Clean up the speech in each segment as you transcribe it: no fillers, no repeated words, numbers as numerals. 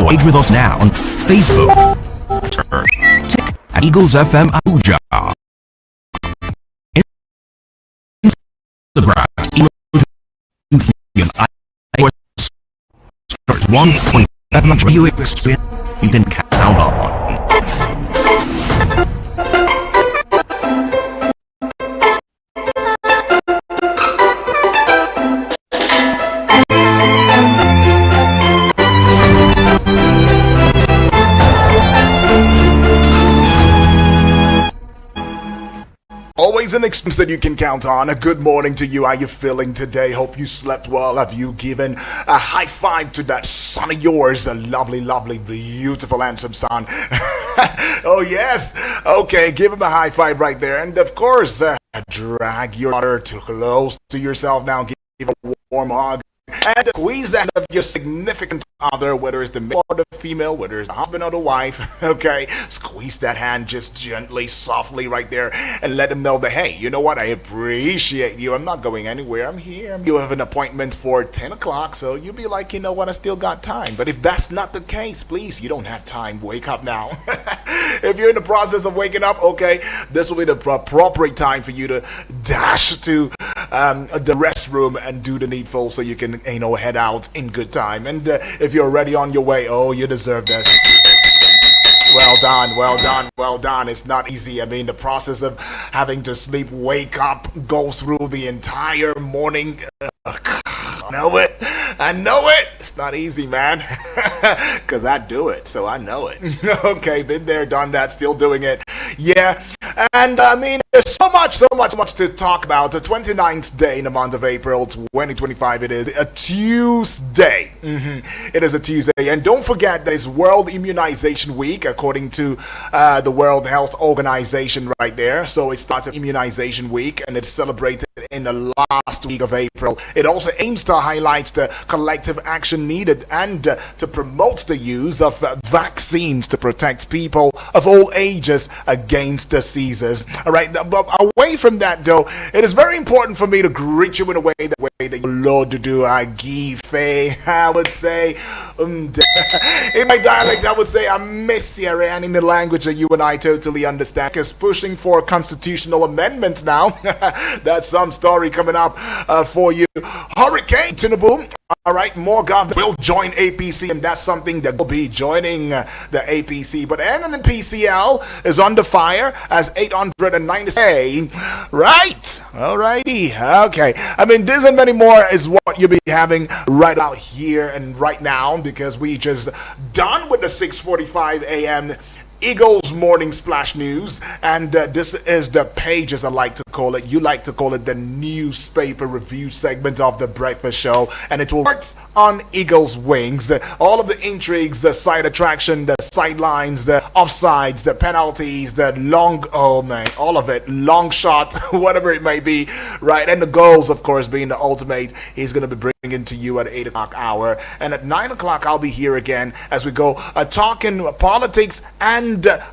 Engage with us now on Facebook, Twitter, TikTok at Eagles FM Abuja, Instagram, one point radio experience you can count on. Always an experience that you can count on. A good morning to you. How you feeling today? Hope you slept well. Have you given a high five to that son of yours? A lovely, lovely, beautiful, handsome son. Oh, yes. Okay, give him a high five right there. And of course, drag your daughter too close to yourself now. Give a warm hug. And squeeze that of your significant other, whether it's the male or the female, whether it's the husband or the wife, okay? Squeeze that hand just gently, softly right there and let them know that, hey, you know what? I appreciate you. I'm not going anywhere. I'm here. You have an appointment for 10 o'clock, so you'll be like, you know what? I still got time. But if that's not the case, please, you don't have time. Wake up now. If you're in the process of waking up, okay, this will be the appropriate time for you to dash to the restroom and do the needful so you can, head out in good time. And if you're already on your way, oh, you deserve this. Well done, well done, well done. It's not easy. I mean, the process of having to sleep, wake up, go through the entire morning. I know it. It's not easy, man. Because I do it, so I know it. Okay, been there, done that, still doing it. Yeah, and I mean, there's so much to talk about. The 29th day in the month of April 2025, it is a Tuesday. It is a Tuesday, and don't forget that it's World Immunization Week, according to the World Health Organization right there. So it starts Immunization Week, and it's celebrated in the last week of April. It also aims to highlight the collective action needed and to promote the use of vaccines to protect people of all ages against diseases. All right, but away from that though, it is very important for me to greet you in a way that you Lord to do. I give, I would say, in my dialect, I would say I miss you, and in the language that you and I totally understand. Because pushing for constitutional amendments now, that's some story coming up for you. Hurricane Tinubu. All right, more government will join APC, and that's something that will be joining the APC. But NNPCL is under fire as 890. Right, all righty, okay. I mean, this and many more is what you'll be having right out here and right now, because we just done with the 6:45 a.m. Eagles Morning Splash News, and this is the page, as I like to call it. You like to call it the newspaper review segment of the breakfast show, and it will work on Eagles wings. All of the intrigues, the side attraction, the sidelines, the offsides, the penalties, the long, oh man, all of it, long shot, whatever it may be, right? And the goals, of course, being the ultimate. He's going to be bringing to you at 8 o'clock hour, and at 9 o'clock I'll be here again as we go talking politics and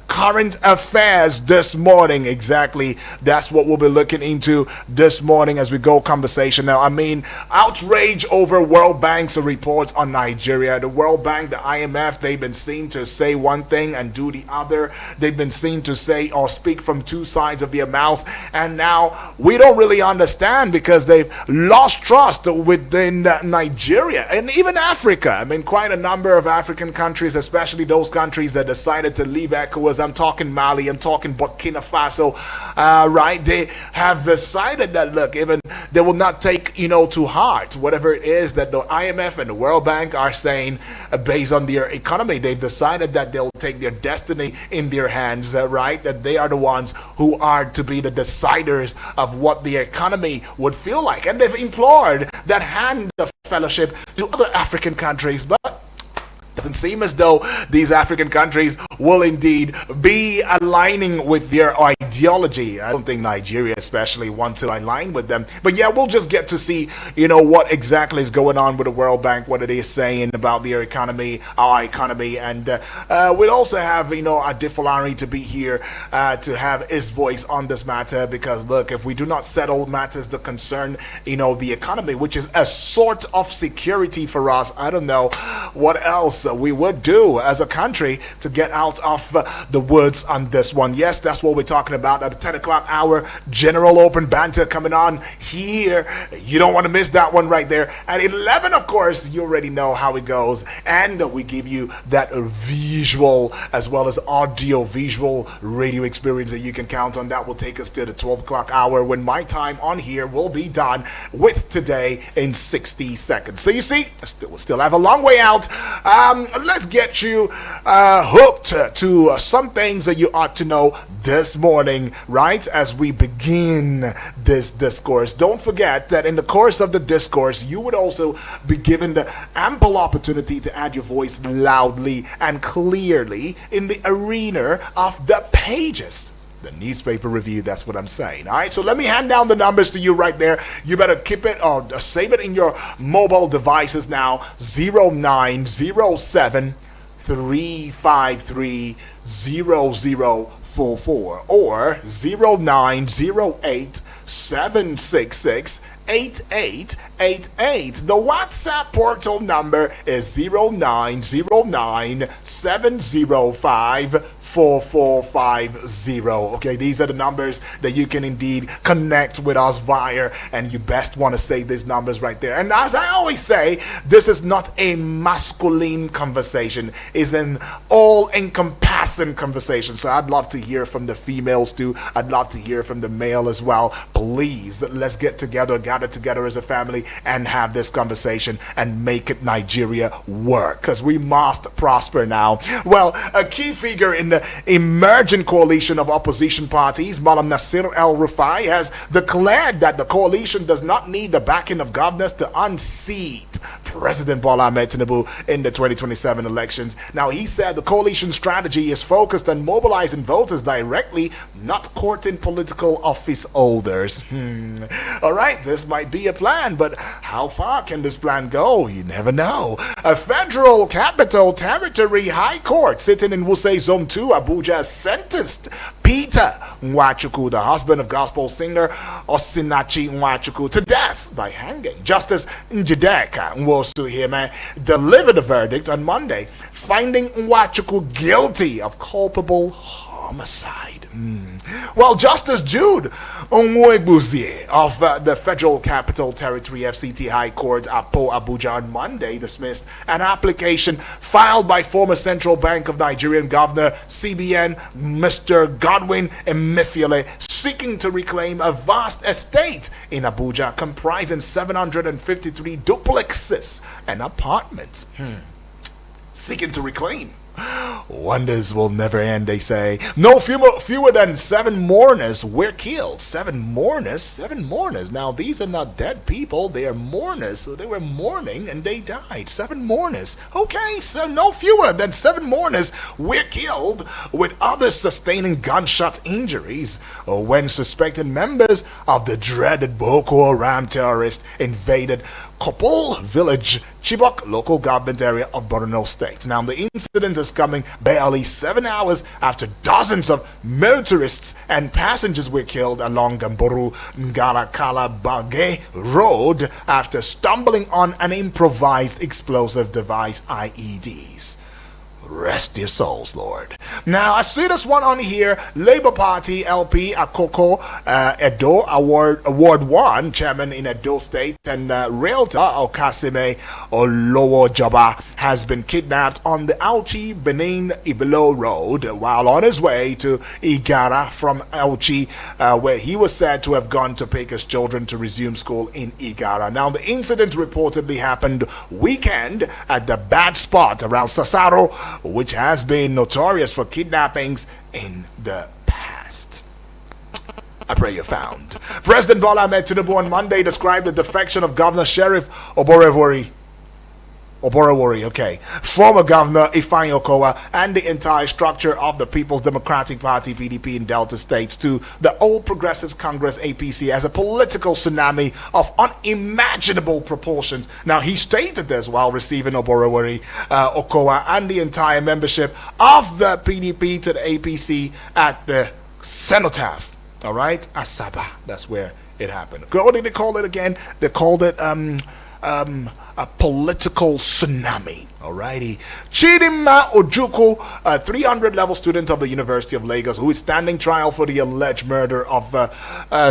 current affairs this morning. Exactly, that's what we'll be looking into this morning as we go conversation. Now, I mean, outrage over World Bank's report on Nigeria. The World Bank, the IMF, they've been seen to say one thing and do the other. They've been seen to say or speak from two sides of their mouth, and now we don't really understand because they've lost trust within Nigeria and even Africa. I mean, quite a number of African countries, especially those countries that decided to leave ECOWAS. I'm talking Mali, I'm talking Burkina Faso, right? They have decided that, look, even they will not take, to heart whatever it is that the IMF and the World Bank are saying based on their economy. They've decided that they'll take their destiny in their hands, right? That they are the ones who are to be the deciders of what the economy would feel like. And they've implored that hand of fellowship to other African countries, but doesn't seem as though these African countries will indeed be aligning with their ideology. I don't think Nigeria especially want to align with them. But yeah, we'll just get to see, what exactly is going on with the World Bank, what it is saying about their economy, our economy. And we'll also have, Adefolari to be here to have his voice on this matter. Because look, if we do not settle matters that concern, the economy, which is a sort of security for us, I don't know what else we would do as a country to get out of the woods on this one. Yes, that's what we're talking about at the 10 o'clock hour. General Open Banter coming on here. You don't want to miss that one right there. At 11, of course, you already know how it goes. And we give you that visual as well as audio visual radio experience that you can count on. That will take us to the 12 o'clock hour when my time on here will be done with today in 60 seconds. So you see, we still have a long way out. Let's get you hooked to some things that you ought to know this morning, right? As we begin this discourse, don't forget that in the course of the discourse, you would also be given the ample opportunity to add your voice loudly and clearly in the arena of the pages. The newspaper review, that's what I'm saying. All right, so let me hand down the numbers to you right there. You better keep it or save it in your mobile devices now. 0907 353 0044 or 0908 766 8888. The WhatsApp portal number is 0909 705 4450. Okay, these are the numbers that you can indeed connect with us via, and you best want to save these numbers right there. And as I always say, this is not a masculine conversation, it's an all-encompassing conversation. So I'd love to hear from the females too. I'd love to hear from the male as well. Please, let's get together, gather together as a family and have this conversation and make it Nigeria work, because we must prosper now. Well, a key figure in the emerging coalition of opposition parties, Malam Nasir El-Rufai, has declared that the coalition does not need the backing of governors to unseat President Bola Ahmed Tinubu in the 2027 elections. Now, he said the coalition strategy is focused on mobilizing voters directly, not courting political office holders. All right, this might be a plan, but how far can this plan go? You never know. A Federal Capital Territory High Court sitting in Wuse Zone 2, Abuja, sentenced Peter Nwachukwu, the husband of gospel singer Osinachi Nwachukwu, to death by hanging. Justice Njideka Nwosuhime delivered a verdict on Monday, finding Nwachukwu guilty of culpable homicide. Well, Justice Jude Onwegbuzie of the Federal Capital Territory FCT High Court Apo Abuja on Monday dismissed an application filed by former Central Bank of Nigerian Governor CBN Mr. Godwin Emefiele, seeking to reclaim a vast estate in Abuja comprising 753 duplexes and apartments. Seeking to reclaim. Wonders will never end, they say. No fewer than 7 mourners were killed. 7 mourners? 7 mourners. Now, these are not dead people. They are mourners. So they were mourning and they died. 7 mourners. Okay, so no fewer than 7 mourners were killed, with others sustaining gunshot injuries when suspected members of the dreaded Boko Haram terrorists invaded Kopol village, Chibok local government area of Borno State. Now, the incident is coming barely 7 hours after dozens of motorists and passengers were killed along Gamboru Ngarakala Bage Road after stumbling on an improvised explosive device, IEDs. Rest your souls, Lord. Now, I see this one on here. Labour Party LP Akoko Edo Award 1 chairman in Edo State and realtor Okasime Olowo Joba has been kidnapped on the Auchi Benin Ibilo Road while on his way to Igara from Auchi, where he was said to have gone to pick his children to resume school in Igara. Now, the incident reportedly happened weekend at the bad spot around Sasaro, which has been notorious for kidnappings in the past. I pray you're found. President Bola Ahmed Tinubu on Monday described the defection of Governor Sheriff Oborowori, okay. Former Governor Ifeanyi Okowa and the entire structure of the People's Democratic Party (PDP) in Delta States to the All Progressives Congress (APC) as a political tsunami of unimaginable proportions. Now, he stated this while receiving Oborowori, Okowa, and the entire membership of the PDP to the APC at the Cenotaph. All right, Asaba. That's where it happened. What did they call it again? They called it a political tsunami. Alrighty. Chidinma Ojukwu, a 300-level student of the University of Lagos, who is standing trial for the alleged murder of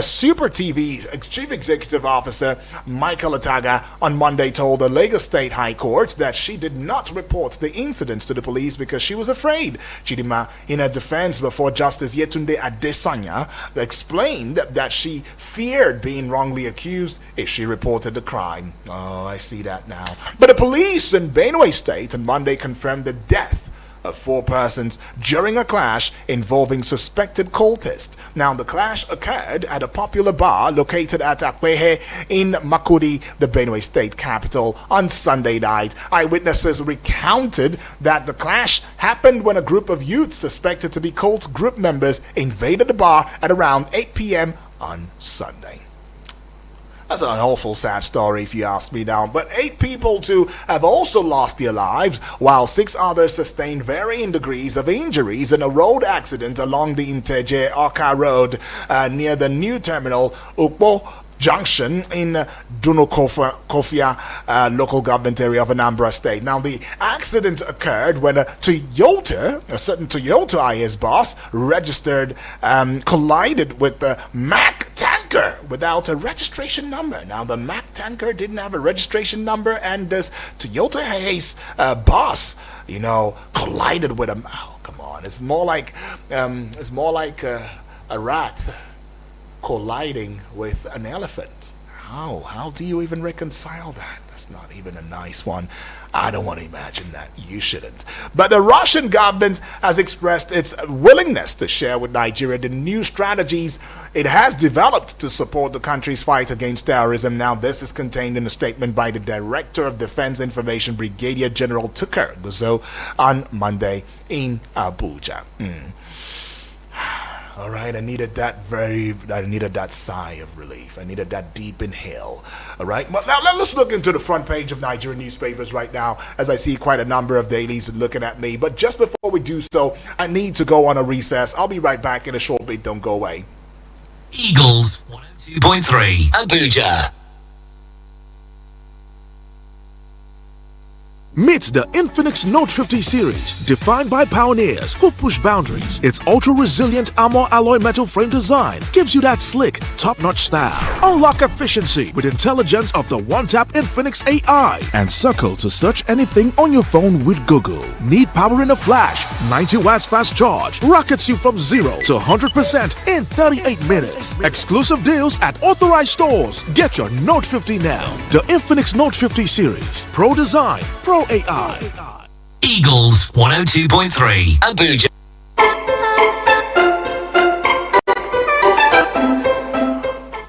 Super TV Chief Executive Officer Michael Ataga, on Monday told the Lagos State High Court that she did not report the incidents to the police because she was afraid. Chidinma, in her defense before Justice Yetunde Adesanya, explained that she feared being wrongly accused if she reported the crime. Oh, I see that now. But the police in Benue State on Monday confirmed the death of 4 persons during a clash involving suspected cultists. Now, the clash occurred at a popular bar located at Akwehe in Makudi, the Benue State capital, on Sunday night. Eyewitnesses recounted that the clash happened when a group of youths suspected to be cult group members invaded the bar at around 8 p.m. on Sunday. That's an awful sad story if you ask me now. But 8 people too have also lost their lives, while 6 others sustained varying degrees of injuries in a road accident along the Inteje Oka Road near the new terminal Ukpo Junction in Dunukofia local government area of Anambra State. Now, the accident occurred when a certain Toyota IS bus registered collided with the Mack tanker without a registration number. Now, the Mack tanker didn't have a registration number, and this Toyota IS bus, collided with a. Oh, come on! It's more like a rat colliding with an elephant. How do you even reconcile that? That's not even a nice one. I don't want to imagine that. You shouldn't. But the Russian government has expressed its willingness to share with Nigeria the new strategies it has developed to support the country's fight against terrorism. Now, this is contained in a statement by the Director of Defense Information, Brigadier General Tukur Guzo, on Monday in Abuja. All right, I needed that sigh of relief. I needed that deep inhale. All right, well, now let's look into the front page of Nigerian newspapers right now, as I see quite a number of dailies looking at me. But just before we do so, I need to go on a recess. I'll be right back in a short bit. Don't go away. Eagles 102.3 Abuja. Meet the Infinix Note 50 series, defined by pioneers who push boundaries. Its ultra-resilient armor alloy metal frame design gives you that slick, top-notch style. Unlock efficiency with intelligence of the one-tap Infinix AI and circle to search anything on your phone with Google. Need power in a flash? 90 watts fast charge rockets you from 0 to 100% in 38 minutes. Exclusive deals at authorized stores. Get your Note 50 now. The Infinix Note 50 series. Pro design, Pro AI. Eagles 102.3 Abuja.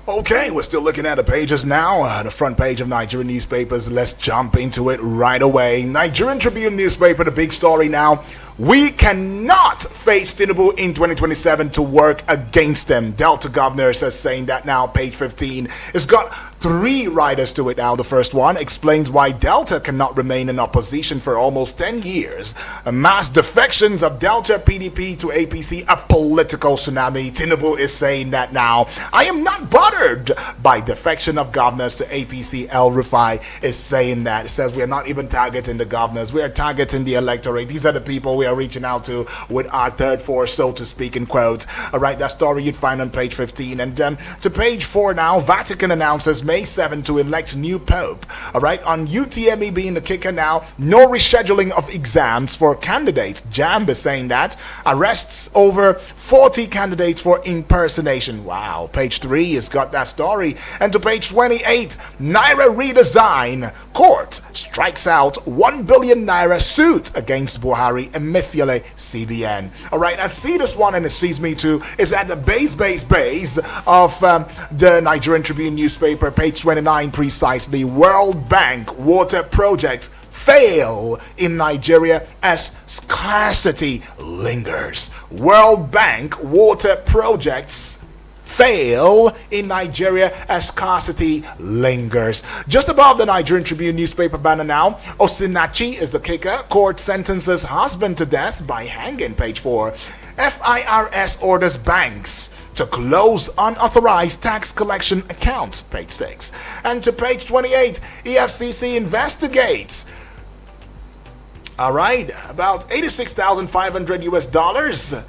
Okay, we're still looking at the pages now, the front page of Nigerian newspapers. Let's jump into it right away. Nigerian Tribune newspaper, the big story now. We cannot face Tinubu in 2027 to work against them. Delta governor says, saying that now, page 15. It's got 3 writers to it now. The first one explains why Delta cannot remain in opposition for almost 10 years. Mass defections of Delta PDP to APC, a political tsunami. Tinubu is saying that now. I am not bothered by defection of governors to APC. El Rufai is saying that. It says we are not even targeting the governors. We are targeting the electorate. These are the people we are reaching out to with our third force, so to speak, in quotes. All right, that story you'd find on page 15. And to page 4 now, Vatican announces May 7 to elect new pope. All right, on UTME being the kicker now, no rescheduling of exams for candidates. JAMB is saying that. Arrests over 40 candidates for impersonation. Wow, page 3 has got that story. And to page 28, Naira redesign. Court strikes out 1 billion Naira suit against Buhari and Emefiele CBN. All right, I see this one and it sees me too. It's at the base of the Nigerian Tribune newspaper, page 29 precisely. World Bank water projects fail in Nigeria as scarcity lingers. World Bank water projects fail in Nigeria as scarcity lingers. Just above the Nigerian Tribune newspaper banner now, Osinachi is the kicker. Court sentences husband to death by hanging, page 4. FIRS orders banks to close unauthorized tax collection accounts, page 6. And to page 28, EFCC investigates. All right, about $86,500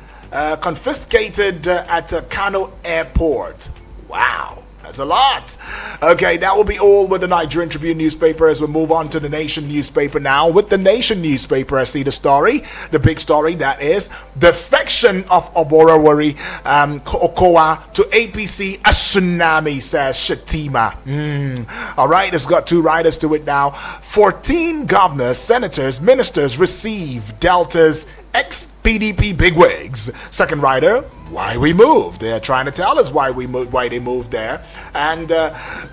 confiscated at Kano Airport. Wow, that's a lot. Okay, that will be all with the Nigerian Tribune newspaper as we move on to the Nation newspaper now. With the Nation newspaper, I see the story, the big story, that is defection of Oborowori Okowa to APC, a tsunami, says Shatima. All right, it's got two riders to it now. 14 governors, senators, ministers receive Delta's ex-PDP bigwigs. Second rider, why we moved. They're trying to tell us why they moved there. And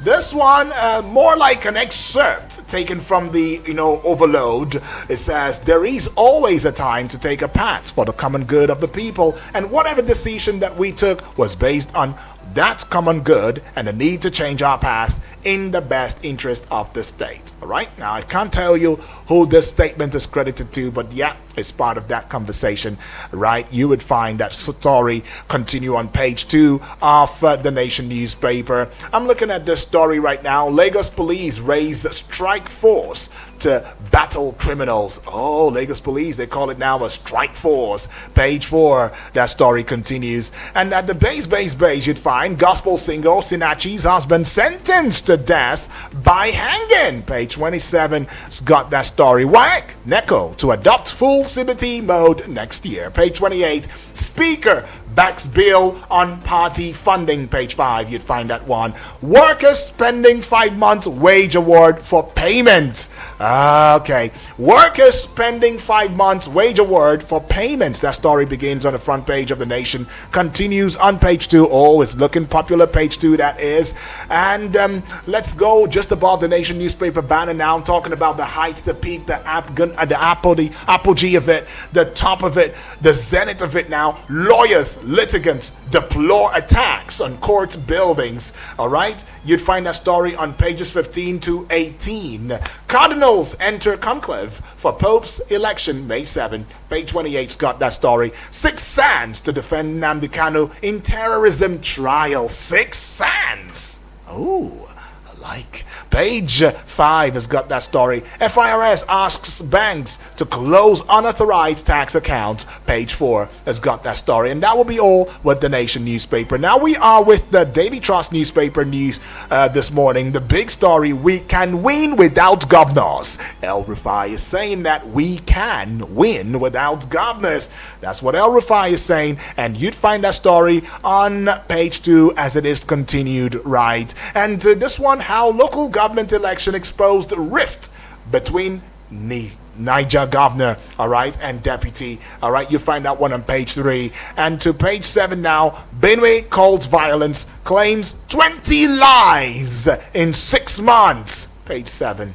this one, more like an excerpt taken from the, overload. It says, there is always a time to take a path for the common good of the people. And whatever decision that we took was based on that common good and the need to change our path in the best interest of the state. All right, now I can't tell you who this statement is credited to, but yeah, it's part of that conversation, right? You would find that story continue on page 2 of the Nation newspaper. I'm looking at this story right now. Lagos police raise strike force to battle criminals. Oh, Lagos police, they call it now a strike force. Page 4, that story continues. And at the base, you'd find gospel singer Sinachi's husband sentenced to death by hanging. Page 27 has got that story. Whack! NECO to adopt full CBT mode next year. Page 28, Speaker backs bill on party funding. Page 5, you'd find that one. Workers spending 5-month wage award for payment. Okay, workers spending 5 months wage award for payments. That story begins on the front page of the Nation, continues on page 2. Oh, it's looking popular, page 2 that is. And let's go just above the Nation newspaper banner now. I'm talking about the heights, the peak, the apogee of it, the top of it, the zenith of it now. Lawyers, litigants deplore attacks on court buildings. All right, you'd find that story on pages 15 to 18. Cardinals enter conclave for Pope's election May 7. Page 28's got that story. 6 sands to defend Nnamdi Kanu in terrorism trial. 6 sands. Oh, I like. Page 5 has got that story. FIRS asks banks to close unauthorized tax accounts. Page 4 has got that story. And that will be all with the Nation newspaper. Now we are with the Daily Trust newspaper news this morning. The big story, we can win without governors. El Rufai is saying that we can win without governors. That's what El Rufai is saying. And you'd find that story on page 2 as it is continued, right? And this one, how local government election exposed rift between Niger governor, all right, and deputy, all right. You find that one on page 3. And to page 7 now, Benue calls violence, claims 20 lives in 6 months. Page 7.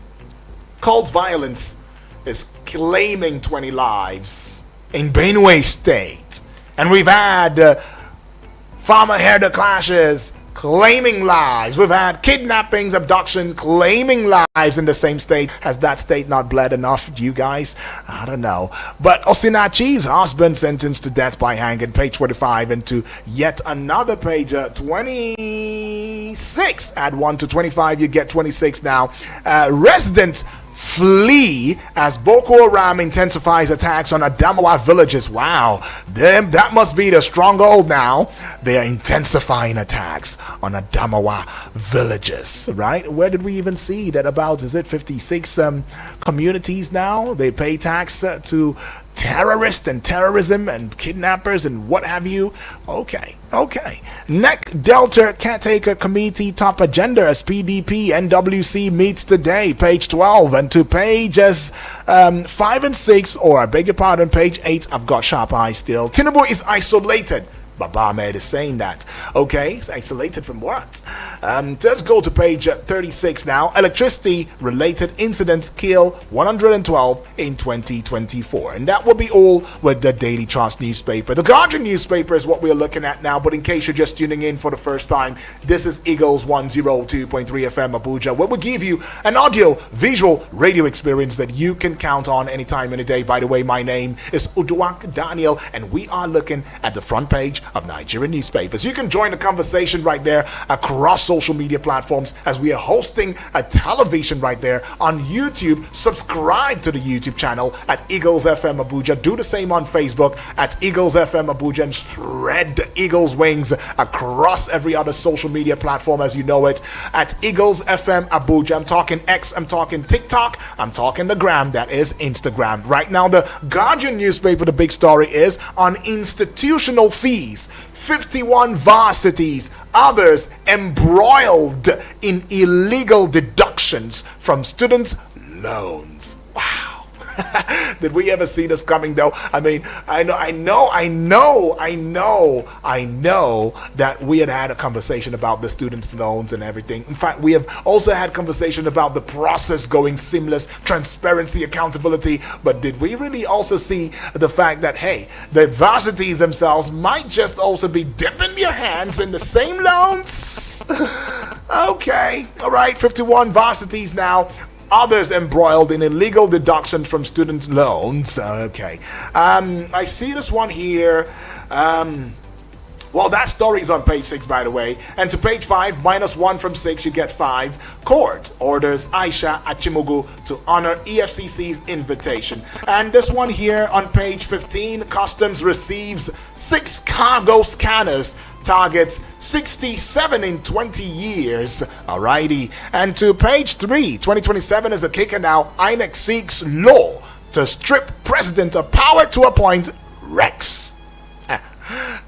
Calls violence is claiming 20 lives in Benue State. And we've had farmer herder clashes claiming lives. We've had kidnappings, abduction, claiming lives in the same state. Has that state not bled enough, you guys? I don't know. But Osinachi's husband sentenced to death by hanging, page 25, into yet another page, 26. Add 1 to 25, you get 26 now. Residents flee as Boko Haram intensifies attacks on Adamawa villages. Wow, that must be the stronghold now. They are intensifying attacks on Adamawa villages, right? Where did we even see that about, is it 56 communities now? They pay tax to terrorists and terrorism and kidnappers and what have you. Okay. NEC Delta Caretaker Committee top agenda as PDP NWC meets today. Page 12. And to pages 5 and 6, or I beg your pardon, page 8, I've got sharp eyes still. Tinubu is isolated Baba Ahmed is saying that. Okay, it's isolated from what? Let's go to page 36 now. Electricity related incidents kill 112 in 2024. And that will be all with the Daily Trust newspaper. The Guardian newspaper is what we're looking at now. But in case you're just tuning in for the first time, this is Eagles 102.3 FM Abuja, where we give you an audio, visual, radio experience that you can count on anytime, any day. By the way, my name is Uduak Daniel, and we are looking at the front page of Nigerian newspapers. You can join the conversation right there across social media platforms as we are hosting a television right there on YouTube. Subscribe to the YouTube channel at Eagles FM Abuja. Do the same on Facebook at Eagles FM Abuja, and spread the Eagles wings across every other social media platform as you know it at Eagles FM Abuja. I'm talking X, I'm talking TikTok, I'm talking the gram, that is Instagram. Right now, the Guardian newspaper, the big story is on institutional fees. 51 varsities, others embroiled in illegal deductions from students' loans. Wow. Did we ever see this coming though? I mean, I know that we had a conversation about the students' loans and everything. In fact, we have also had conversation about the process going seamless, transparency, accountability. But did we really also see the fact that, hey, the varsities themselves might just also be dipping their hands in the same loans? Okay, all right, 51 varsities now. Others embroiled in illegal deductions from student loans. Okay. I see this one here. Well, that story is on page 6, by the way. And to page 5, -1 from 6, you get 5. Court orders Aisha Achimugu to honor EFCC's invitation. And this one here on page 15, Customs receives 6 cargo scanners. Targets 67 in 20 years. Alrighty. And to page 3, 2027 is a kicker now. INEC seeks law to strip president of power to appoint Rex.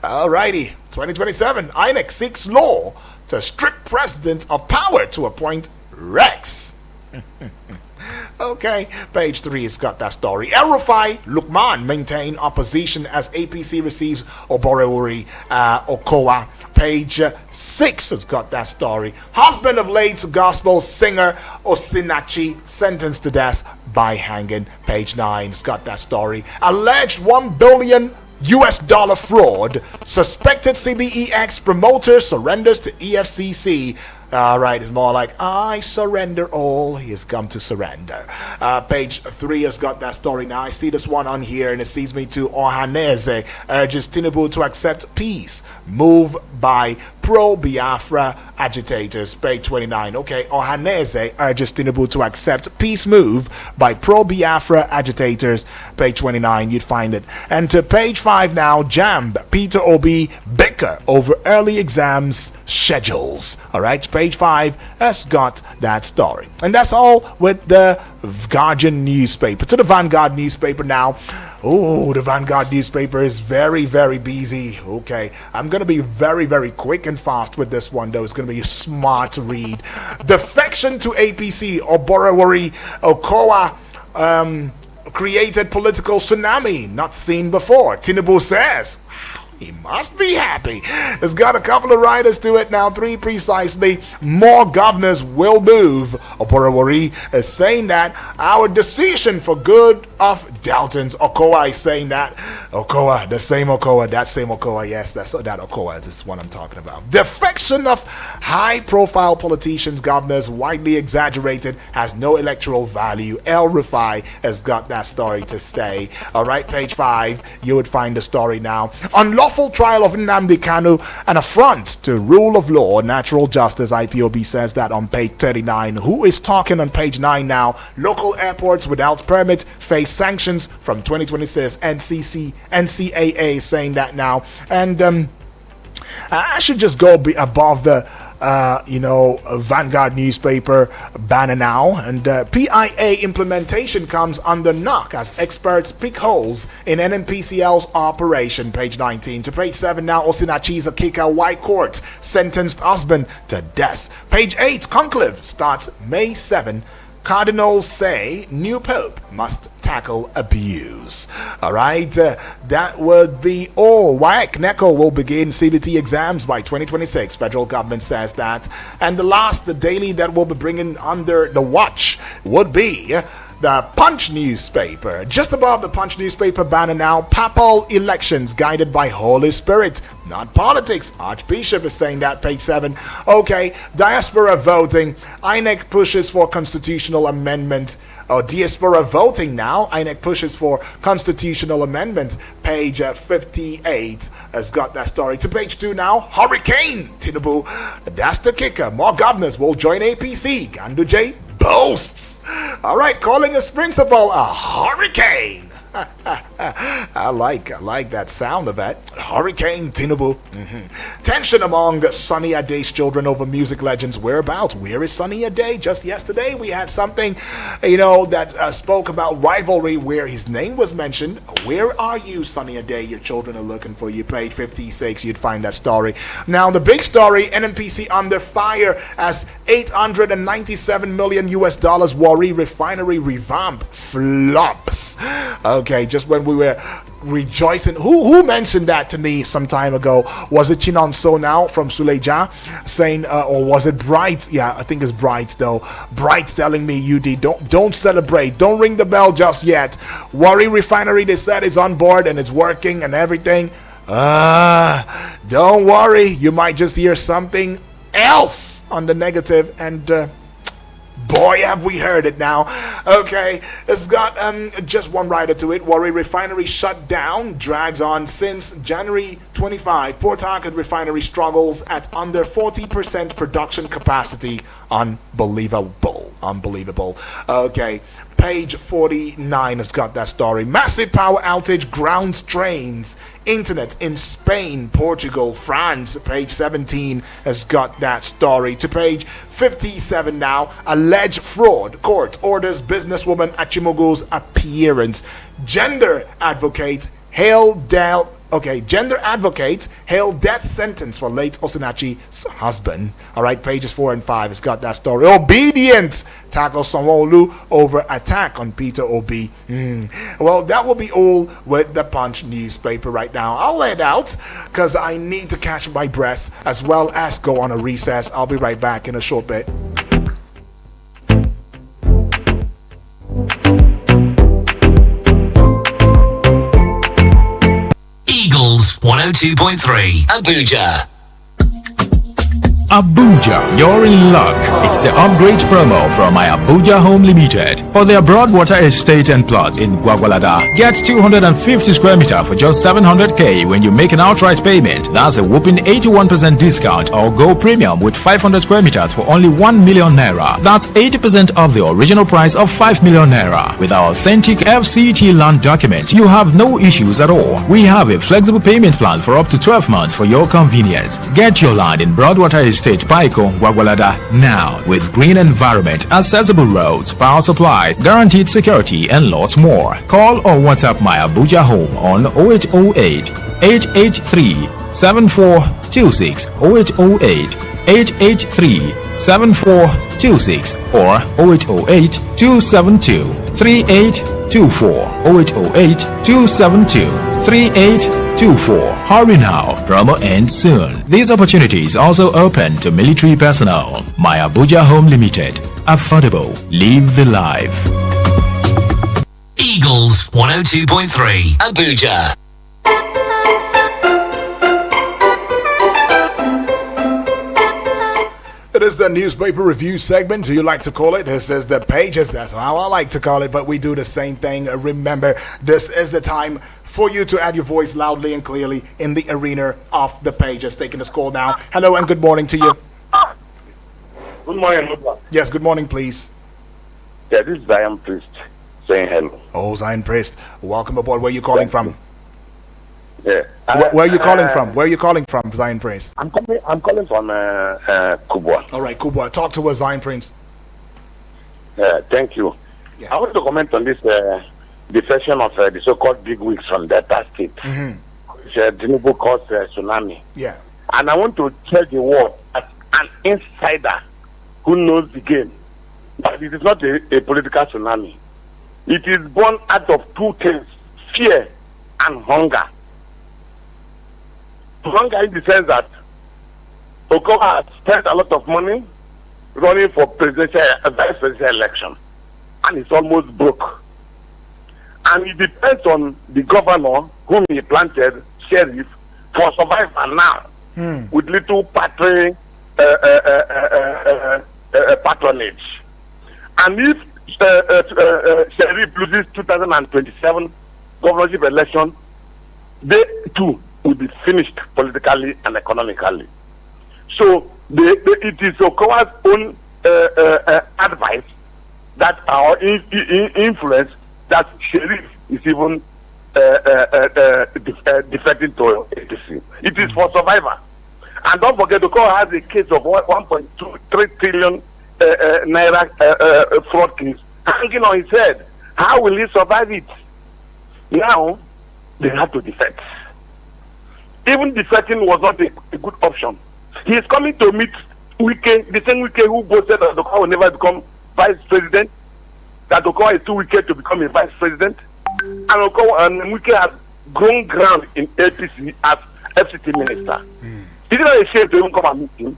Alrighty. 2027, INEC seeks law to strip president of power to appoint Rex. Okay, page 3 has got that story. El Rufai, Lukman maintain opposition as APC receives Oborewuri Okowa. Page 6 has got that story. Husband of late gospel singer Osinachi sentenced to death by hanging. Page 9 has got that story. Alleged $1 billion fraud. Suspected CBEX promoter surrenders to EFCC. Alright, it's more like, I surrender all. He has come to surrender. Page 3 has got that story now. I see this one on here, and it sees me to Ohaneze urges Tinubu to accept peace. Move by pro-Biafra agitators. Page 29. Okay, Ohaneze urges Tinubu to accept peace move by pro-Biafra agitators. Page 29, you'd find it. And to page 5 now, JAMB, Peter Obi bicker over early exams schedules. Alright, page 5 has got that story. And that's all with the Guardian newspaper. To the Vanguard newspaper now. Oh, the Vanguard newspaper is very, very busy. Okay, I'm going to be very, very quick and fast with this one, though. It's going to be a smart read. Defection to APC, Oborewuri Okowa created political tsunami not seen before. Tinubu says, he must be happy. It's got a couple of riders to it now, 3 precisely. More governors will move. Oborewuri is saying that our decision for good of Dalton's. Okowa is saying that. Okowa, the same Okowa, that same Okowa. Yes, that's that Okowa is what I'm talking about. Defection of high-profile politicians, governors, widely exaggerated, has no electoral value. El Rufai has got that story to stay. All right, page 5, you would find the story now. Unlawful trial of Nnamdi Kanu, an affront to rule of law, natural justice. IPOB says that on page 39. Who is talking on page 9 now? Local airports without permit face sanctions from 2026. NCAA saying that now. And I should just go above the Vanguard newspaper banner now. And PIA implementation comes under knock as experts pick holes in NNPCL's operation. Page 19 to page 7 now. Osinachi's a kicker. White court sentenced husband to death. Page 8, conclave starts May 7. Cardinals say new pope must tackle abuse. All right, that would be all. WAEC NECO will begin CBT exams by 2026. Federal government says that. And the last daily that we'll be bringing under the watch would be the Punch newspaper. Just above the Punch newspaper banner now, papal elections guided by Holy Spirit, not politics. Archbishop is saying that, page 7. Okay, diaspora voting. INEC pushes for constitutional amendment. Diaspora voting now. INEC pushes for constitutional amendment. Page 58 has got that story. To page 2 now. Hurricane Tinubu. That's the kicker. More governors will join APC. Ganduje boasts. All right, calling his principal a hurricane. I like that sound of that. Hurricane Tinubu. Tension among Sunny Ade's children over music legends' whereabouts. Where is Sunny Ade? Just yesterday we had something, that spoke about rivalry where his name was mentioned. Where are you, Sunny Ade? Your children are looking for you. Page 56, you'd find that story. Now the big story, NNPC under fire as $897 million Warri refinery revamp flops. Okay, just when we were rejoicing, who mentioned that to me some time ago? Was it Chinonso now from Suleja saying, or was it Bright? Yeah, I think it's Bright though. Bright telling me, UD, don't celebrate, don't ring the bell just yet. Warri refinery, they said, is on board and it's working and everything. Don't worry, you might just hear something else on the negative, and boy, have we heard it now. Okay, it's got just one rider to it. Warri refinery shut down, drags on since January 25. Port Harcourt refinery struggles at under 40% production capacity. Unbelievable. Okay, page 49 has got that story. Massive power outage grounds trains. Internet in Spain, Portugal, France. Page 17 has got that story. To page 57 now. Alleged fraud. Court orders businesswoman Achimogo's appearance. Gender advocate hailed death sentence for late Osinachi's husband. All right, pages 4 and 5 has got that story. Obedient tackles Sanwo-Olu over attack on Peter Obi. Well, that will be all with the Punch newspaper right now. I'll let out because I need to catch my breath as well as go on a recess. I'll be right back in a short bit. Eagles 102.3 Abuja. Abuja, you're in luck. It's the upgrade promo from my Abuja Home Limited for their Broadwater estate and plot in Gwagwalada. Get 250 square meter for just 700k when you make an outright payment. That's a whopping 81% discount, or go premium with 500 square meters for only 1 million naira. That's 80% of the original price of 5 million naira. With our authentic FCT land document, you have no issues at all. We have a flexible payment plan for up to 12 months for your convenience. Get your land in Broadwater Estate, Paiko, Gwagwalada now, with green environment, accessible roads, power supply, guaranteed security, and lots more. Call or WhatsApp my Abuja Home on 0808 883 7426, 0808 883 7426, or 0808 272 3824, 0808 272 3824. Hurry now, promo ends soon. These opportunities also open to military personnel. My Abuja Home Limited. Affordable. Live the life. Eagles 102.3 Abuja. It is the newspaper review segment. Do you like to call it? This is the pages. That's how I like to call it, but we do the same thing. Remember, this is the time for you to add your voice loudly and clearly in the arena of the pages. Taking this call now. Hello and good morning to you. Good morning, Lupa. Yes, good morning, please. Yeah, this is Zion Priest saying hello. Oh, Zion Priest. Welcome aboard. Where are you calling from? Yeah. Where are you calling from? Where are you calling from, Zion Priest? I'm calling from Kubwa. All right, Kubwa. Talk to us, Zion Prince. Thank you. Yeah. I want to comment on this defection of the so-called big wigs from Delta State. Which Tinubu caused tsunami. Yeah. And I want to tell the world, as an insider who knows the game, But it is not a political tsunami. It is born out of two things: fear and hunger. Hunger in the sense that Okowa has spent a lot of money running for vice presidential election, and it's almost broke. And it depends on the governor whom he planted, Sheriff, for survival now, with little patronage. And if Sheriff loses 2027 governorship election, they too will be finished politically and economically. So it is Okowa's own advice that our influence that Sheriff is even defecting to APC. It is for survival. And don't forget, Okowa has a case of 1.23 trillion naira fraud case hanging on his head. How will he survive it? Now, they have to defect. Even defecting was not a good option. He is coming to meet Wike, the same Wike who boasted that Okowa will never become vice president, that Okowa is too wicked to become a vice president. And Okowa and Wike has grown ground in APC as FCT minister. He's not ashamed to even come and meet him.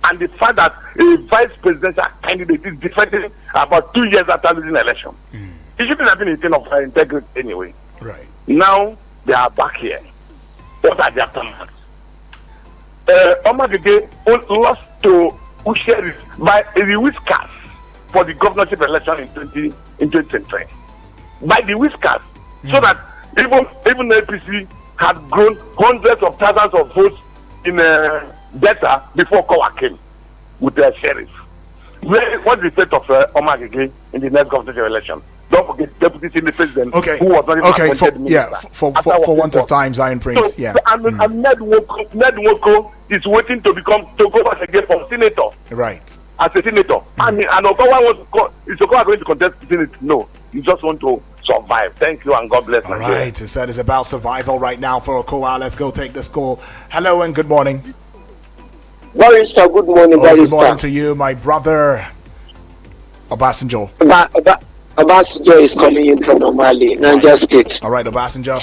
And the fact that a vice presidential candidate is defending about 2 years after losing the election. It shouldn't have been a thing of integrity anyway. Right. Now they are back here. What are their plans? Omar Gege lost to Usheri by the whiskers for the governorship election in 2023. By the whiskers. So that even APC had grown hundreds of thousands of votes in Delta before Kowa came with their sheriff. What's the fate of Omar Gege in the next governorship election? Don't forget Deputy Senate President who was not even appointed minister. For want of time, Zion Prince. So, and Ned Nwoko is waiting to go back again for senator. Right. As a senator. And Okowa is Okowa going to contest the Senate? No. You just want to survive. Thank you and God bless. All right. It said it's about survival right now for Okowa. Let's go take this call. Hello and good morning. Barrister, good morning, Barrister. Good morning to you, my brother Obasanjo. Obasanjo is calling you from Omali, Niger State. All right, Obasanjo.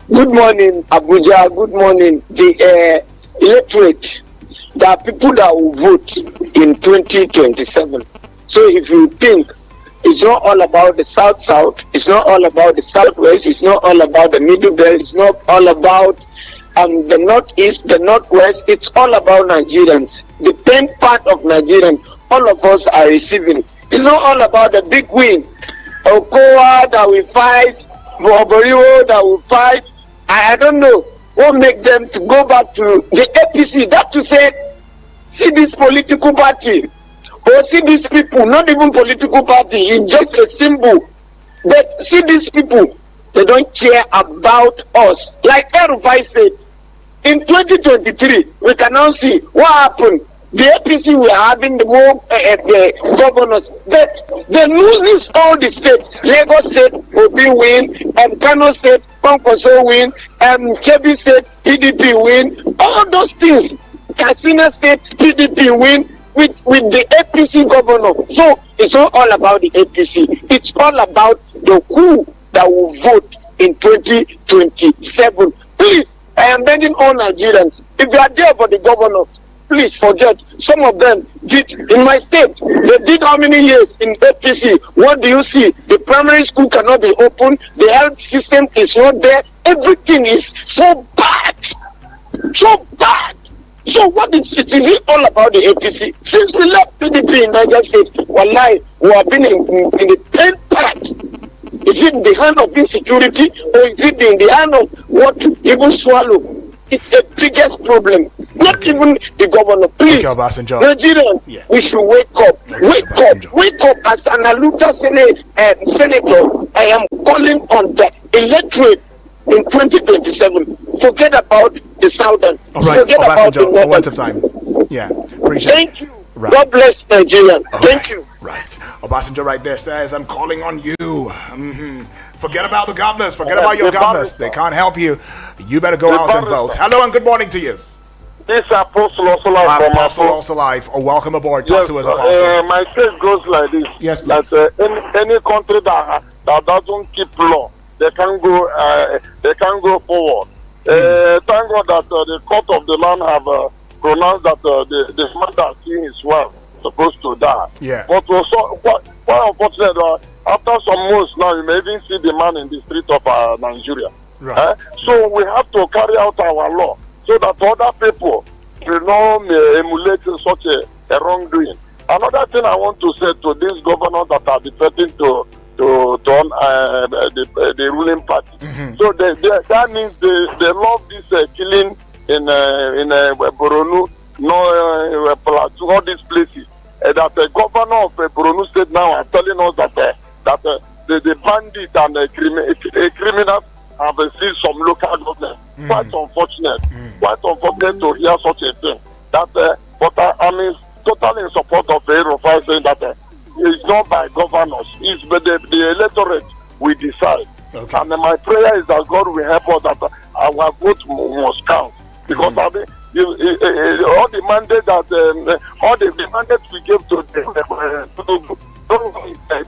Good morning, Abuja. Good morning, the electorate. There are people that will vote in 2027. So if you think it's not all about the South, it's not all about the Southwest, it's not all about the Middle Belt, it's not all about the Northeast, the Northwest, it's all about Nigerians. The 10th part of Nigerians, all of us are receiving. It's not all about the big win. Okowa that we fight, Oboriwo that we fight. I don't know what make them to go back to the APC. That to say, see this political party, or see these people, not even political party, it's just a symbol. But see these people, they don't care about us. Like El-Rufai said, in 2023, we can now see what happened. The APC were having the more the governors, but they lose all the states. Lagos State will be win, Kano State, Kwankwaso win, Kebbi State, PDP win. All those things, Katsina State, PDP win with the APC governor. So it's not all about the APC. It's all about the who that will vote in 2027. Please, I am begging all Nigerians, if you are there for the governor, please forget. Some of them did in my state. They did how many years in APC? What do you see? The primary school cannot be open. The health system is not there. Everything is so bad. So bad. So what is it all about the APC? Since we left PDP in Niger State, wallahi, we have been in the 10th part. Is it in the hand of insecurity or is it in the hand of what even swallow? It's the biggest problem. Not even the governor. Please, Nigerian, we should wake up. Wake up. As an Aluta senator, I am calling on the electorate in 2027. Forget about the Southern. All right, forget about the Northern. Once of time. Yeah, appreciate Thank you. Right. God bless Nigeria. Thank you. Right. Obasanjo right there says, I'm calling on you. Forget about the governors. Forget about your governors. They can't help you. You better go out and vote. Hello and good morning to you. This Apostle also life from Apostle also life. Oh, welcome aboard. Talk to us, Apostle. My case goes like this. Yes, please. That any country that doesn't keep law, they can go forward. Thank God that the court of the land have pronounced that the man that killed his wife supposed to die. Yeah. But also, quite unfortunate. After some months now, you may even see the man in the street of Nigeria. Right. So we have to carry out our law so that other people will not emulate such a wrongdoing. Another thing I want to say to these governors that are defecting to the ruling party. Mm-hmm. So that means they love this killing in Borno, Plateau, all these places. That the governor of Borno State now are telling us that the bandit and criminals have seized some local government. Quite unfortunate. Quite unfortunate to hear such a thing. But I mean, totally in support of the Rufai saying that it's not by governors, it's by the electorate we decide. Okay. And my prayer is that God will help us that our vote must count. Because I mean, all the mandate that all the mandates we give to them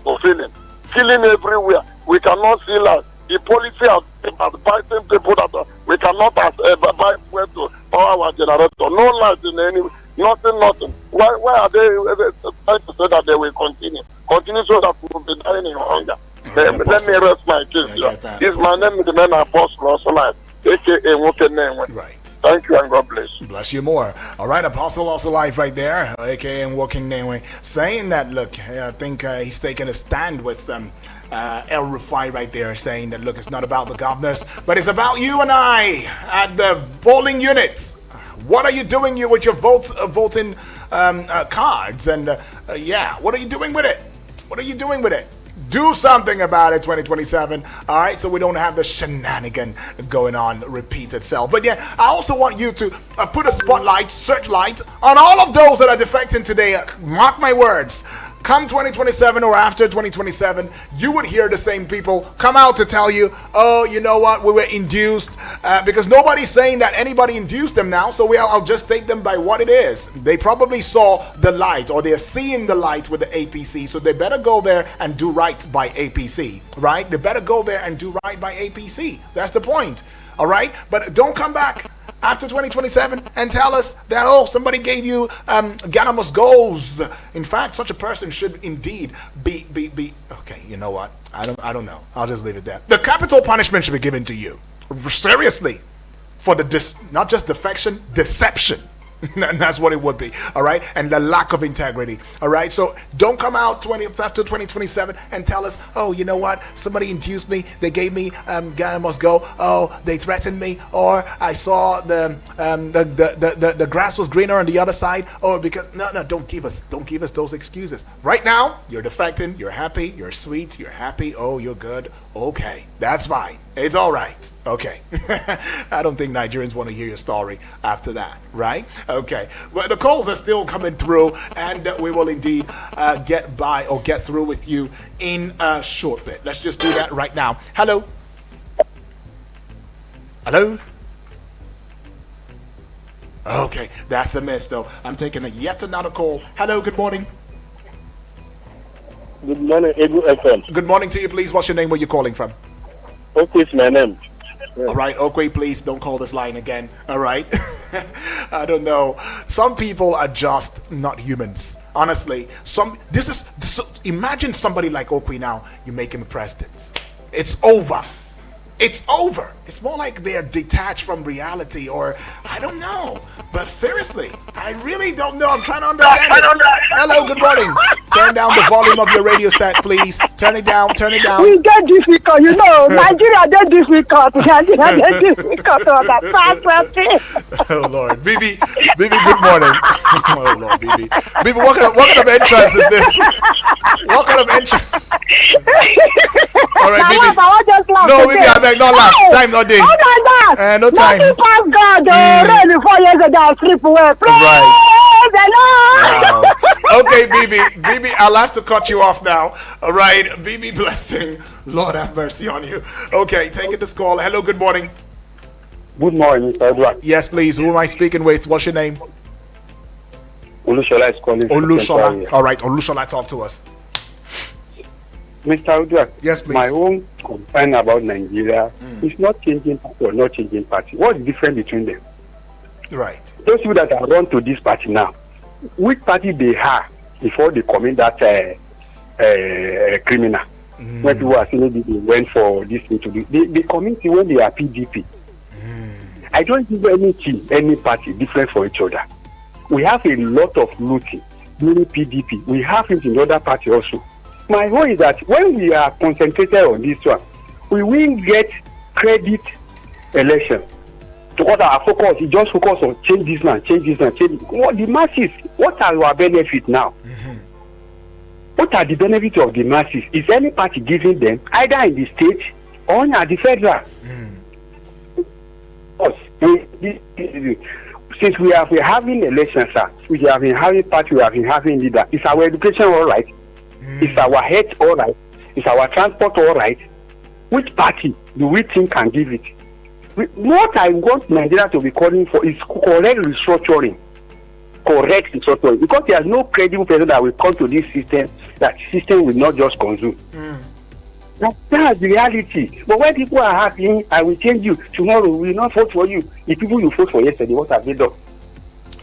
fulfilling. Killing everywhere. We cannot see that. The policy of advising people that we cannot buy fuel to power our generator. No light in any, nothing. Why are they trying to say that they will continue? Continue so that we will be dying in hunger. Let me rest my case here. My name is the man Apostle also life, aka Woken Name. Right. Thank you and God bless. Bless you more. All right, Apostle also life right there, aka Walking Name, saying that, look, I think he's taking a stand with El Rufai right there, saying that, look, it's not about the governors, but it's about you and I at the polling units. What are you doing with your voting cards? And what are you doing with it? What are you doing with it? Do something about it, 2027. All right, so we don't have the shenanigan going on repeat itself. But yeah, I also want you to put a searchlight on all of those that are defecting today. Mark my words. Come 2027 or after 2027, you would hear the same people come out to tell you, oh, you know what, we were induced, because nobody's saying that anybody induced them now, so I'll just take them by what it is. They probably saw the light, or they're seeing the light with the APC, so they better go there and do right by APC, right? They better go there and do right by APC. That's the point, all right? But don't come back after 2027 and tell us that, oh, somebody gave you Ganamos goals. In fact, such a person should indeed be okay, you know what, I don't know, I'll just leave it there. The capital punishment should be given to you, seriously, for the not just defection, deception. That's what it would be, all right? And the lack of integrity, all right? So don't come out after 2027 and tell us, oh, you know what? Somebody induced me. They gave me Ghana must go. Oh, they threatened me. Or I saw the grass was greener on the other side. Or because no, don't give us those excuses. Right now, you're defecting. You're happy. You're sweet. You're happy. Oh, you're good. Okay, that's fine. It's all right. Okay. I don't think Nigerians want to hear your story after that, right? Okay. Well, the calls are still coming through, and we will indeed get through with you in a short bit. Let's just do that right now. Hello? Hello? Okay, that's a miss, though. I'm taking yet another call. Hello, good morning. Good morning, Eagle FM. Good morning to you, please. What's your name? Where you calling from? Okay, it's my name. All right, okay, please don't call this line again. All right. I don't know. Some people are just not humans. Honestly, imagine somebody like Okwe now, you make him president. It's over. It's over. It's more like they're detached from reality, or I don't know. But seriously, I really don't know. I'm trying to understand it. Hello, good morning. Turn down the volume of your radio set, please. Turn it down. We get difficult, you know. Nigeria get difficult. Nigeria get difficult to understand. Oh Lord, Bibi, good morning. Oh Lord, Bibi, what kind of entrance is this? What kind of entrance? All right, Bibi. No, Bibi, I beg, not laugh. Time not day. Oh my God. No time. Nothing past God. Rain 4 years ago, I sleep away. Right. The Lord. Wow. Okay, Bibi, I'll have to cut you off now. All right, Bibi, blessing. Lord have mercy on you. Okay, taking this call. Hello, good morning. Good morning, Mr. Edward. Yes, please. Who am I speaking with? What's your name? Olushola is calling. Olushola. All right, Olushola, talk to us. Mr. Edward. Yes, please. My own concern about Nigeria is not changing party or not changing party. What's the difference between them? Right. Those people that are run to this party now, which party they are before they commit that criminal? When people are saying they went for this thing to do, they commit it when they are PDP. I don't give any party different for each other. We have a lot of looting during PDP. We have it in other parties also. My hope is that when we are concentrated on this one, we will get credit election. Because our focus is just focus on change this man, change this man, change. What the masses? What are our benefits now? What are the benefits of the masses? Is any party giving them either in the state or at the federal? Since we're having elections, sir, we have been having party, we have been having leader. Is our education all right? Is our health all right? Is our transport all right? Which party do we think can give it? What I want Nigeria to be calling for is correct restructuring. Correct restructuring. Because there's no credible person that will come to this system, that system will not just consume. That's the reality. But when people are happy, I will change you. Tomorrow we will not vote for you. The people you vote for yesterday, what have they done?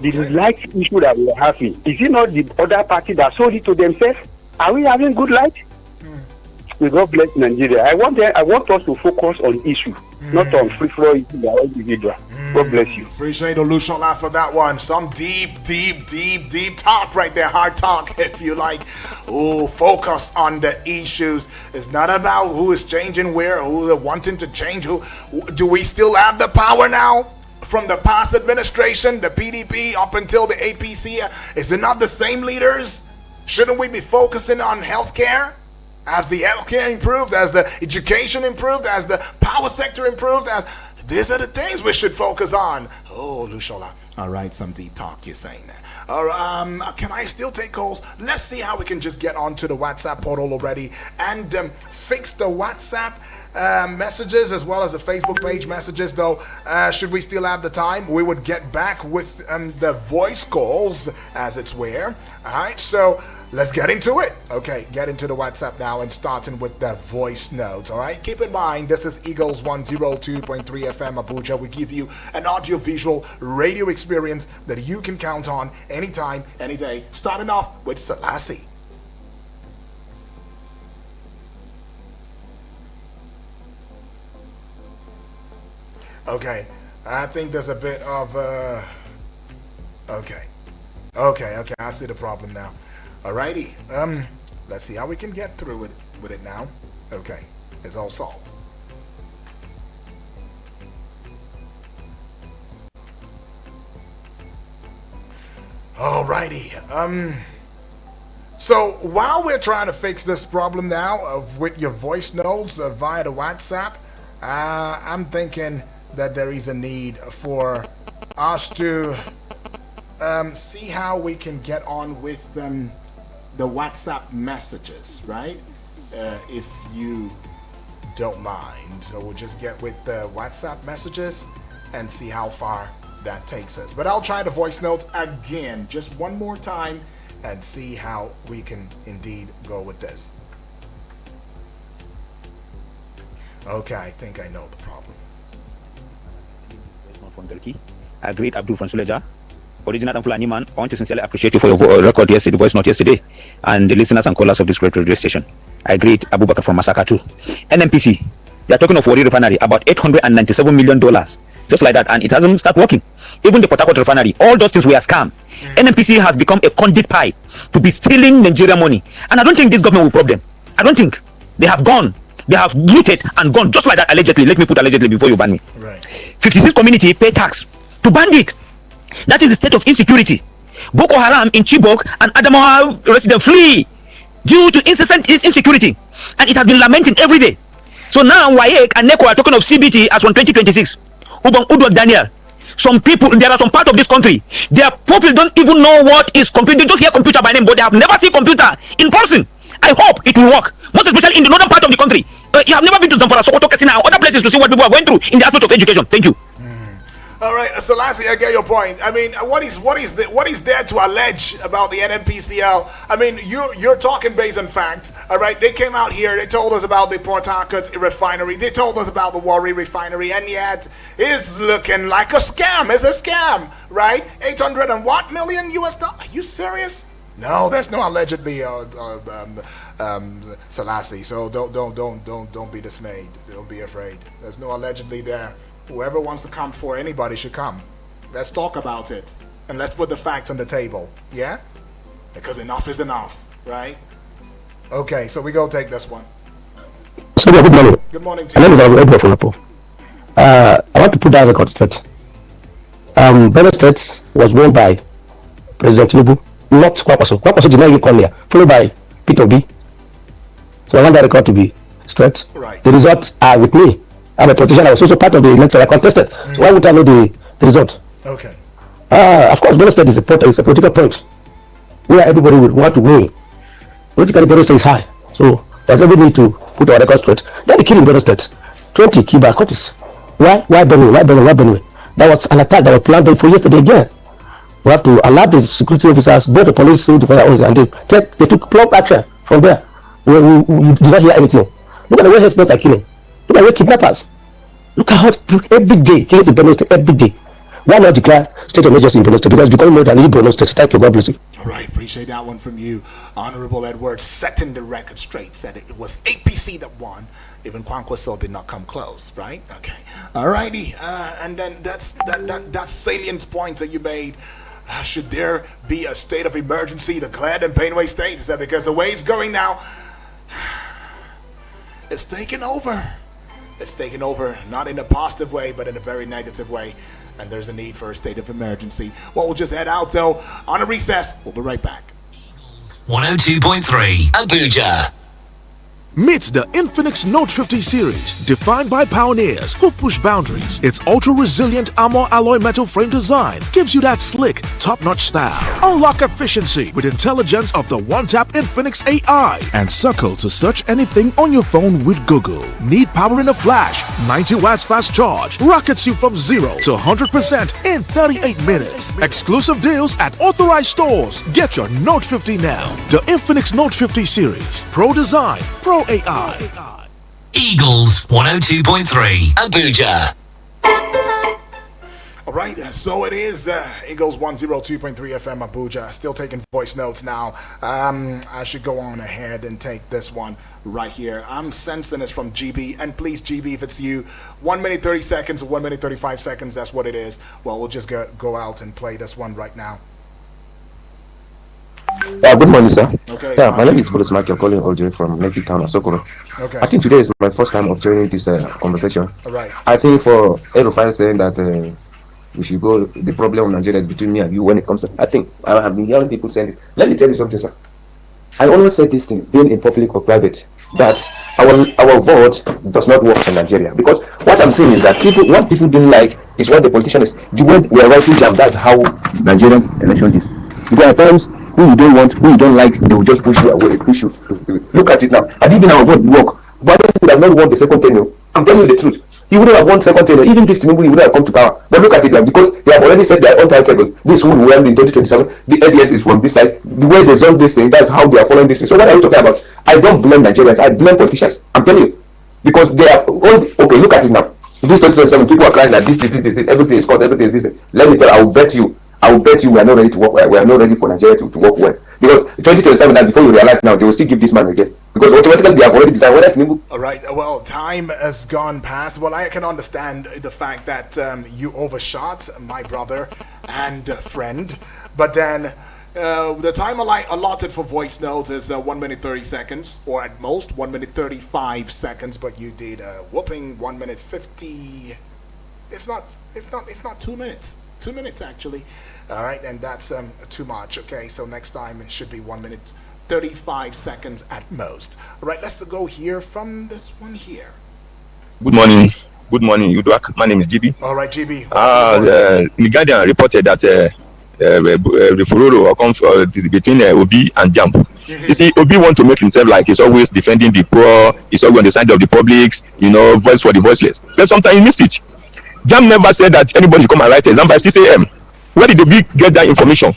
The light issue that we are having, is it not the other party that sold it to themselves? Are we having good light? May God bless Nigeria. I want us to focus on issue, not on free-flow individual. God bless you. Appreciate Olushola for that one. Some deep talk right there. Hard talk, if you like. Oh, focus on the issues. It's not about who is changing where, who is wanting to change who. Do we still have the power now? From the past administration, the PDP up until the APC, is it not the same leaders? Shouldn't we be focusing on healthcare? As the healthcare improved, as the education improved, as the power sector improved, as these are the things we should focus on. Oh, Lushola. All right, some deep talk you're saying there. All right, can I still take calls? Let's see how we can just get onto the WhatsApp portal already and fix the WhatsApp messages as well as the Facebook page messages, though. Should we still have the time, we would get back with the voice calls as it's where. All right, so let's get into it. Okay, get into the WhatsApp now and starting with the voice notes. All right, keep in mind, this is Eagles 102.3 FM Abuja. We give you an audio-visual radio experience that you can count on anytime, any day. Starting off with Selassie. Okay, I think there's a bit of okay, I see the problem now. Alrighty, let's see how we can get through it with it now. Okay, it's all solved. Alrighty, so while we're trying to fix this problem now with your voice notes via the WhatsApp, I'm thinking that there is a need for us to see how we can get on with the WhatsApp messages, right? If you don't mind. So we'll just get with the WhatsApp messages and see how far that takes us. But I'll try the voice notes again, just one more time, and see how we can indeed go with this. Okay, I think I know the problem. From Galki. I greet Abdul from Suleja. Original and Fulani man, I want to sincerely appreciate you for your record yesterday, voice note yesterday, and the listeners and callers of this great radio station. I greet Abubakar from Masaka too. NNPC, they are talking of Warri Refinery, about $897 million, just like that, and it hasn't started working. Even the Port Harcourt Refinery, all those things were a scam. NNPC has become a conduit pipe to be stealing Nigeria money, and I don't think this government will problem. I don't think. They have gone. They have looted and gone just like that, allegedly. Let me put allegedly before you ban me. Right. 56 community pay tax to bandit. That is the state of insecurity. Boko Haram in Chibok and Adamawa residents flee due to incessant insecurity, and it has been lamenting every day. So now WAEC and NECO are talking of CBT as from 2026. Udwak Daniel. Some people, there are some part of this country, their people don't even know what is computer. They just hear computer by name, but they have never seen computer in person. I hope it will work, most especially in the northern part of the country. You have never been to Zamfara, Sokoto, Katsina, and other places to see what people are going through in the aspect of education. Thank you. All right, so lastly, I get your point. I mean, what is there to allege about the NNPCL? I mean, you're talking based on fact. All right, they came out here, they told us about the Port Harcourt refinery, they told us about the Warri refinery, and yet it's looking like a scam. It's a scam, right? 800 and what million US dollars? Are you serious? No, there's no allegedly, Selassie. So don't be dismayed. Don't be afraid. There's no allegedly there. Whoever wants to come for anybody should come. Let's talk about it and let's put the facts on the table. Yeah, because enough is enough, right? Okay, so we go take this one. So good morning. Good morning to My you. name is Edward Fulapo. I want to put down a record straight. Benue State was won by President Tinubu, not Kwankwaso. Kwankwaso did not even come here, followed by Peter Obi. So I want that record to be straight. Right. The results are with me. I'm a politician. I was also part of the election. I contested. So why would I know the result? Okay. Of course, Benue State is a political point where everybody would want to win. Politically, Benue State is high. So there's every need to put our record straight. Then the killing Benue State. 20 Kiba Curtis. Why Benue? Why Benue? That was an attack that was planned for yesterday again. We have to alert the security officers, both the police, civil defense, and they took prompt action from there. We did not hear anything. Look at the way herdsmen are killing. Look at the way kidnappers. Look at how every day killings in Benue State, every day. Why not declare state of emergency in Benue State? Because it's becoming more than any Benue State. Thank you. God bless you. All right, appreciate that one from you. Honorable Edward setting the record straight, said it was APC that won. Even Kwankwaso did not come close, right? Okay. All righty. And then that's salient point that you made. Should there be a state of emergency declared in Benue State? Is that because the way it's going now, it's taking over. It's taking over, not in a positive way, but in a very negative way. And there's a need for a state of emergency. Well, we'll just head out, though, on a recess. We'll be right back. 102.3 Abuja. Meet the Infinix Note 50 series, defined by pioneers who push boundaries. Its ultra-resilient armor alloy metal frame design gives you that slick, top-notch style. Unlock efficiency with intelligence of the one-tap Infinix AI and circle to search anything on your phone with Google. Need power in a flash? 90 watts fast charge rockets you from 0 to 100% in 38 minutes. Exclusive deals at authorized stores. Get your Note 50 now. The Infinix Note 50 series. Pro design, pro AI. Eagles 102.3 Abuja. All right, so it is Eagles 102.3 FM Abuja. Still taking voice notes now. I should go on ahead and take this one right here. I'm sensing it's from GB. And please, GB, if it's you, 1 minute 30 seconds or 1 minute 35 seconds, that's what it is. Well, we'll just go out and play this one right now. Good morning, sir. Okay. Yeah, my name is Boris Michael calling all the way from Lekki Town, Asokoro. Okay. I think today is my first time of joining this conversation. All right. I think for Erufai saying that we should go, the problem of Nigeria is between me and you when it comes to, I think I have been hearing people saying this. Let me tell you something, sir. I always say this thing, being in public or private, that our vote does not work in Nigeria. Because what I'm saying is that what people don't like is what the politician is. The way we are writing jam, that's how Nigerian election is. There are times who you don't want, who you don't like, they will just push you away, push you. Look at it now. I didn't our vote work. But he has not won the second tenure. I'm telling you the truth. He wouldn't have won second tenure. Even this Tinubu, he wouldn't have come to power. But look at it now, because they have already said they are untouchable. This who will win in 2027. The LDS is from this side. The way they solve this thing, that's how they are following this thing. So what are you talking about? I don't blame Nigerians. I blame politicians. I'm telling you, because they have all. Okay, look at it now. This 2027, people are crying that this, everything is cost, everything is this. Let me tell you, I will bet you we are not ready to work. We are not ready for Nigeria to work well. Because 2027, now before you realize now, they will still give this man again. Because automatically they have already decided whether Tinubu. All right. Well, time has gone past. Well, I can understand the fact that you overshot my brother and friend, but then the time allotted for voice notes is 1 minute 30 seconds, or at most 1 minute 35 seconds. But you did whooping 1 minute 50, if not 2 minutes. 2 minutes actually. All right, and that's too much. Okay, so next time it should be 1 minute 35 seconds at most. All right, let's go hear from this one here. Good morning, Uduak. My name is GB. All right, GB. The Guardian reported that the furore comes between Obi and Jump. You see, Obi want to make himself like he's always defending the poor. He's always on the side of the public. Voice for the voiceless. But sometimes he miss it. JAMB never said that anybody should come and write exam by 6 a.m. Where did Obi get that information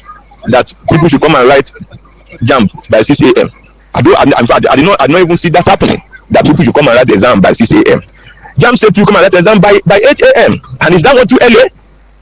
that people should come and write JAMB by 6 a.m.? In fact, I did not even see that happening, that people should come and write the exam by 6 a.m. JAMB said people come and write the exam by 8 a.m. And is that one too early?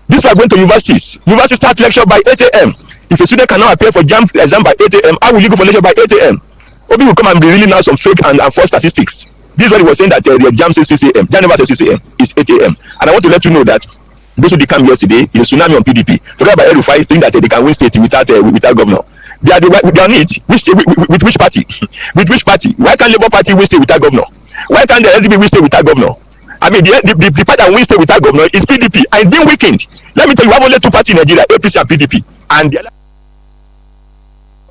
This was going to universities. Universities start lecture by 8 a.m. If a student cannot appear for JAMB exam by 8 a.m., how will you go for lecture by 8 a.m.? Obi will come and be revealing now some fake and false statistics. This is what he was saying, that the JAMB says 6 a.m. JAMB never says 6 a.m. It's 8 a.m. And I want to let you know that those who come yesterday is a tsunami on PDP. Forget about El-Rufai think that they can win state without governor. They are on it. With which party? With which party? Why can't Labour Party win state without governor? Why can't the LDP win state without governor? I mean, the party that wins state without governor is PDP, and it's been weakened. Let me tell you, we have only two parties in Nigeria, APC and PDP. And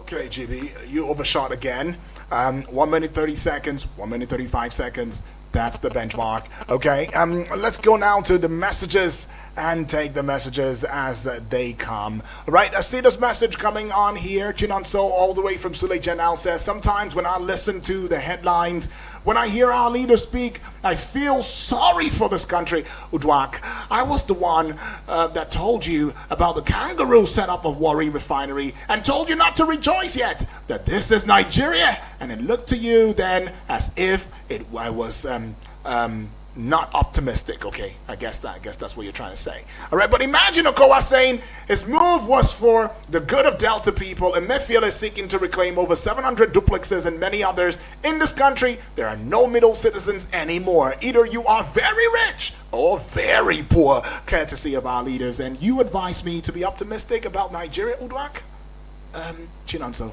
okay, GB, you overshot again. 1 minute 30 seconds, 1 minute 35 seconds. That's the benchmark. Okay, let's go now to the messages and take the messages as they come. Right, I see this message coming on here. Chinonso, all the way from Sule Janal, says, sometimes when I listen to the headlines, when I hear our leaders speak, I feel sorry for this country. Udwak, I was the one that told you about the kangaroo setup of Warri Refinery and told you not to rejoice yet, that this is Nigeria. And it looked to you then as if I was not optimistic. Okay, I guess that's what you're trying to say. All right, but imagine Okowa saying his move was for the good of Delta people, and Emefiele is seeking to reclaim over 700 duplexes and many others in this country. There are no middle citizens anymore. Either you are very rich or very poor, courtesy of our leaders. And you advise me to be optimistic about Nigeria, Udwak? Chinonso.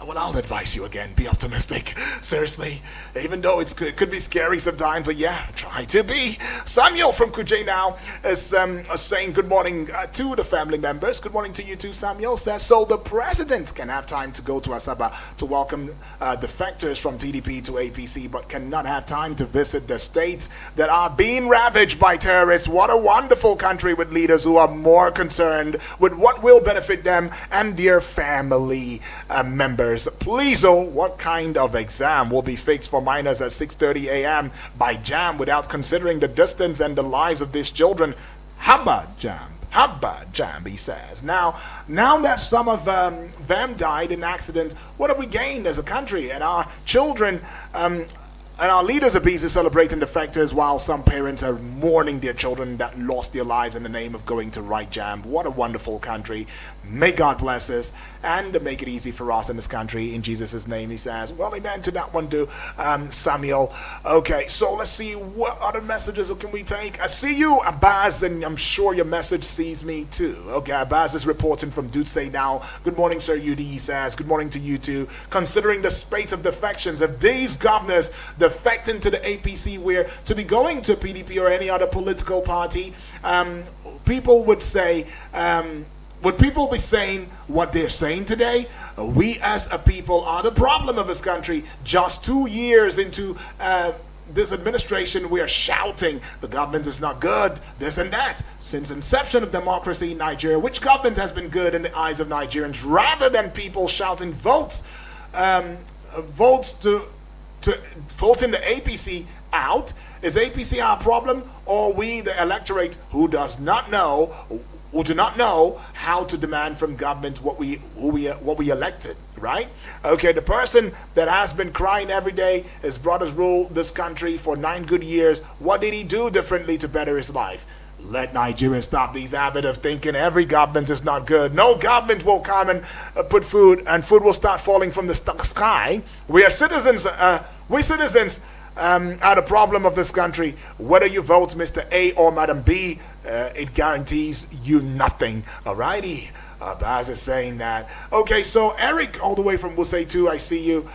Well, I'll advise you again, be optimistic. Seriously, even though it could be scary sometimes, but yeah, try to be. Samuel from Kuje now is saying good morning to the family members. Good morning to you too, Samuel. Says, so the president can have time to go to Asaba to welcome defectors from TDP to APC, but cannot have time to visit the states that are being ravaged by terrorists. What a wonderful country with leaders who are more concerned with what will benefit them and their family members. Please, what kind of exam will be fixed for minors at 6:30 a.m. by JAMB without considering the distance and the lives of these children? Habba JAMB, he says. Now that some of them died in accident, what have we gained as a country? And our children and our leaders are busy celebrating defectors while some parents are mourning their children that lost their lives in the name of going to write JAMB. What a wonderful country. May God bless us and make it easy for us in this country. In Jesus' name, he says. Well, amen to that one too, Samuel. Okay, so let's see, what other messages can we take? I see you, Abaz, and I'm sure your message sees me too. Okay, Abaz is reporting from Dutse now. Good morning, Sir UD, he says. Good morning to you too. Considering the spate of defections, if these governors defecting to the APC were to be going to PDP or any other political party, people would say, would people be saying what they're saying today? We as a people are the problem of this country. Just 2 years into this administration, we are shouting the government is not good, this and that. Since inception of democracy in Nigeria, which government has been good in the eyes of Nigerians, rather than people shouting votes to voting the APC out? Is APC our problem, or we the electorate who do not know how to demand from government what we elected, right? Okay, the person that has been crying every day, his brothers ruled this country for 9 good years. What did he do differently to better his life? Let Nigerians stop these habits of thinking every government is not good. No government will come and put food, and food will start falling from the sky. We are citizens. We citizens are the problem of this country. Whether you vote Mr. A or Madam B, it guarantees you nothing. Alrighty. Baz is saying that. Okay, so Eric, all the way from Wusei 2, I see you,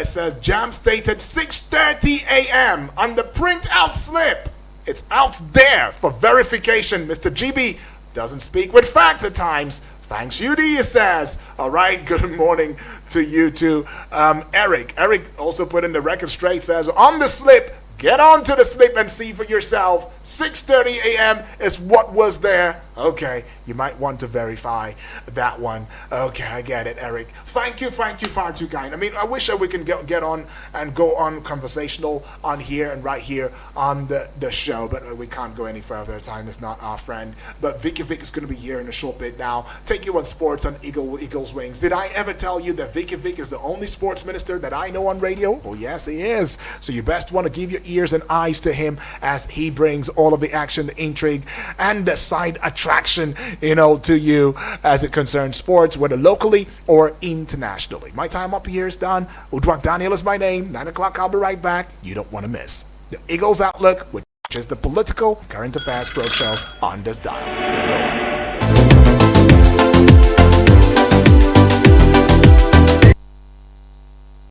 says JAMB stated 6:30 a.m. on the printout slip. It's out there for verification. Mr. GB doesn't speak with facts at times. Thanks, UD, he says. All right, good morning to you too. Eric also put in the record straight, says, on the slip, Get on to the slip and see for yourself. 6:30 a.m. is what was there. Okay, you might want to verify that one. Okay, I get it, Eric. Thank you, far too kind. I mean, I wish that we can get on and go on conversational on here and right here on the show, but we can't go any further. Time is not our friend. But Vicky Vic is going to be here in a short bit now. Take you on sports on Eagles Wings. Did I ever tell you that Vicky Vic is the only sports minister that I know on radio? Well, yes, he is. So you best want to give your ears and eyes to him as he brings all of the action, the intrigue, and the side attraction, to you as it concerns sports, whether locally or internationally. My time up here is done. Udwak Daniel is my name. 9 o'clock, I'll be right back. You don't want to miss the Eagles Outlook, which is the political current affairs roadshow on this dial.